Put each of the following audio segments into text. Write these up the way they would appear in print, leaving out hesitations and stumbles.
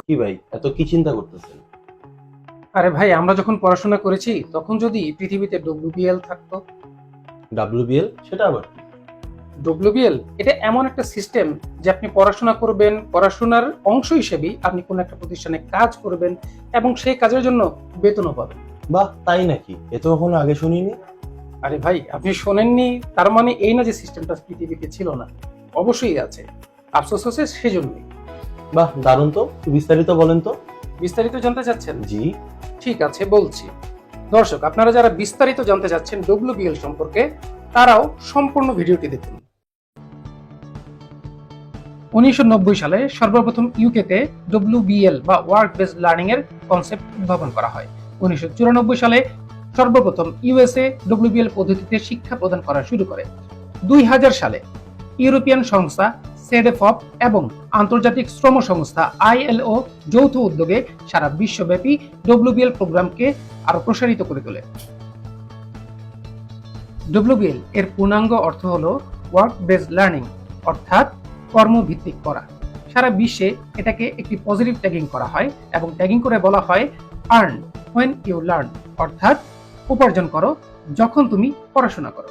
কি ভাই, এত কি চিন্তা করতেছেন? আরে ভাই, আমরা যখন পড়াশোনা করেছি তখন যদি পৃথিবীতে ডব্লিউবিএল থাকতো। ডাব্লিউবিএল সেটা আবার কি? ডব্লিউবিএল এটা এমন একটা সিস্টেম যে আপনি পড়াশোনা করবেন, পড়াশোনার অংশ হিসেবেই আপনি কোনো একটা প্রতিষ্ঠানে কাজ করবেন এবং সেই কাজের জন্য বেতনও পাবেন। বাহ, তাই নাকি? এ তো কখনো আগে শুনিনি। আরে ভাই, আপনি শোনেননি তার মানে এই না যে সিস্টেমটা পৃথিবীতে ছিল না, অবশ্যই আছে। আফসোস হচ্ছে সেজন্যই। বাহ, দারুণ তো। একটু বিস্তারিত বলেন তো। বিস্তারিত জানতে চাচ্ছেন? জি। ঠিক আছে, বলছি। দর্শক, আপনারা যারা বিস্তারিত জানতে চাচ্ছেন ডব্লিউবিএল সম্পর্কে, তারাও সম্পূর্ণ ভিডিওটি দেখুন। 1990 সালে সর্বপ্রথম ইউকেতে ডব্লিউবিএল বা ওয়ার্ক বেসড লার্নিং এর কনসেপ্ট উদ্ভাবন করা হয়। 1994 সালে সর্বপ্রথম ইউএসএ ডব্লিউবিএল পদ্ধতিতে শিক্ষা প্রদান করা শুরু করে। 2000 সালে ইউরোপিয়ান সংস্থা সেডেফপ এবং আন্তর্জাতিক শ্রম সংস্থা আইএলও যৌথ উদ্যোগে সারা বিশ্বব্যাপী ডব্লিউবিএল প্রোগ্রামকে আরো প্রসারিত করে তোলে। ডব্লিউবিএল এর পূর্ণাঙ্গ অর্থ হলো ওয়ার্ক বেসড লার্নিং, অর্থাৎ কর্মভিত্তিক পড়া। সারা বিশ্বে এটাকে একটি পজিটিভ ট্যাগিং করা হয় এবং ট্যাগিং করে বলা হয় আর্ন হোয়েন ইউ লার্ন, অর্থাৎ উপার্জন করো যখন তুমি পড়াশোনা করো।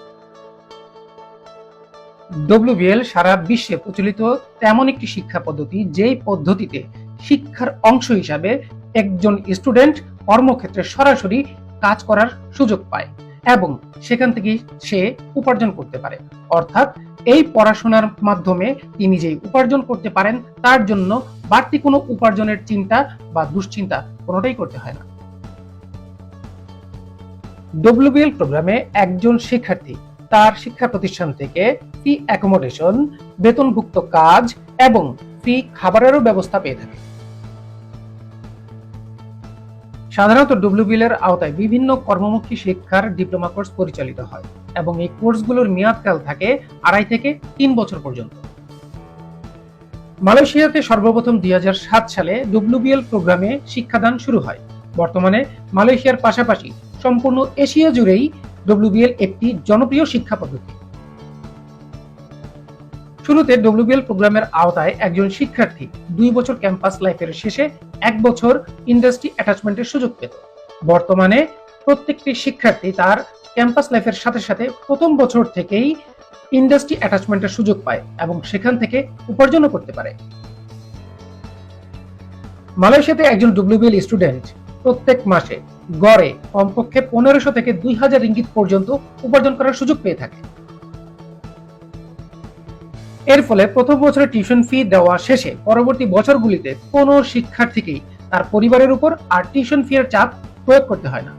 ডব্লিউবিএল সারা বিশ্বে প্রচলিত তেমন একটি শিক্ষা পদ্ধতি যেই পদ্ধতিতে শিক্ষার অংশ হিসাবে একজন স্টুডেন্ট কর্মক্ষেত্রে সরাসরি কাজ করার সুযোগ পায় এবং সেখান থেকে সে উপার্জন করতে পারে। অর্থাৎ এই পড়াশোনার মাধ্যমে তিনি যেই উপার্জন করতে পারেন তার জন্য বাড়তি কোনো উপার্জনের চিন্তা বা দুশ্চিন্তা কোনোটাই করতে হয় না। ডব্লিউবিএল প্রোগ্রামে একজন শিক্ষার্থী তার শিক্ষা প্রতিষ্ঠান থেকে ফ্রি অ্যাকোমোডেশন, বেতনভুক্ত কাজ এবং ফ্রি খাবারেরও ব্যবস্থা পেয়ে থাকে। সাধারণত ডব্লিউবিএল এর আওতায় বিভিন্ন কর্মমুখী শিক্ষার ডিপ্লোমা কোর্স পরিচালিত হয় এবং এই কোর্সগুলোর মেয়াদকাল থাকে 2.5 থেকে 3 বছর পর্যন্ত। মালয়েশিয়াতে সর্বপ্রথম 2007 সালে ডব্লিউবিএল প্রোগ্রামে শিক্ষাদান শুরু হয়। বর্তমানে মালয়েশিয়ার পাশাপাশি সম্পূর্ণ এশিয়া জুড়েই ডব্লিউবিএল একটি জনপ্রিয় শিক্ষা পদ্ধতি। শুরুতে ডব্লিউবিএল প্রোগ্রামের আওতায় একজন শিক্ষার্থী 2 বছর ক্যাম্পাস লাইফের শেষে 1 বছর ইন্ডাস্ট্রি অ্যাটাচমেন্টের সুযোগ পেত। বর্তমানে প্রত্যেকটি শিক্ষার্থী তার ক্যাম্পাস লাইফের সাথে সাথে প্রথম বছর থেকেই ইন্ডাস্ট্রি অ্যাটাচমেন্টের সুযোগ পায় এবং সেখান থেকে উপার্জনও করতে পারে। মালয়েশিয়াতে একজন ডব্লিউবিএল স্টুডেন্ট প্রত্যেক মাসে গড়ে কমপক্ষে 1500 থেকে 2000 রিঙ্গিত পর্যন্ত উপার্জন করার সুযোগ পেয়ে থাকে। এর ফলে প্রথম বছরে টিউশন ফি দেওয়া শেষে পরবর্তী বছরগুলিতে কোনো শিক্ষার্থীকেই তার পরিবারের উপর আর টিউশন ফি এর চাপ প্রয়োগ করতে হয় না।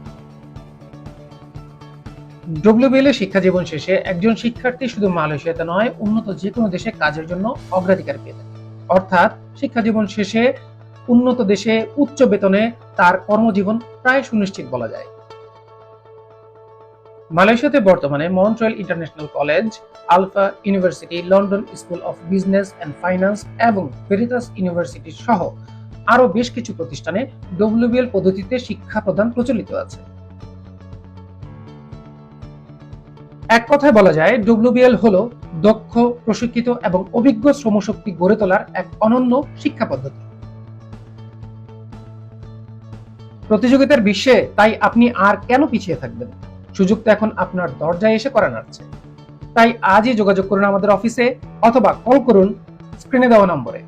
ডব্লিউবিএল এর শিক্ষা জীবন শেষে একজন শিক্ষার্থী শুধু মালয়েশিয়াতে নয়, উন্নত যে কোনো দেশে কাজের জন্য অগ্রাধিকার পেয়ে থাকে। অর্থাৎ শিক্ষা জীবন শেষে উন্নত দেশে উচ্চ বেতনে তার কর্মজীবন প্রায় সুনিশ্চিত বলা যায়। মালয়েশিয়াতে বর্তমানে Montreal International College, Alpha University, London School of Business and Finance এবং ভেরিটাস ইউনিভার্সিটি সহ আরো বেশ কিছু প্রতিষ্ঠানে ডব্লিউবিএল পদ্ধতিতে শিক্ষা প্রদান প্রচলিত আছে। এক কথায় বলা যায় ডব্লিউবিএল হলো দক্ষ, প্রশিক্ষিত এবং অভিজ্ঞ শ্রমশক্তি গড়ে তোলার এক অনন্য শিক্ষা পদ্ধতি। প্রতিযোগিতার বিশ্বে তাই আপনি আর কেন পিছিয়ে থাকবেন? সুযোগ তো এখন আপনার দরজায় এসে করা নাড়ছে। তাই আজই যোগাযোগ করুন আমাদের অফিসে অথবা কল করুন স্ক্রিনে দেওয়া নম্বরে।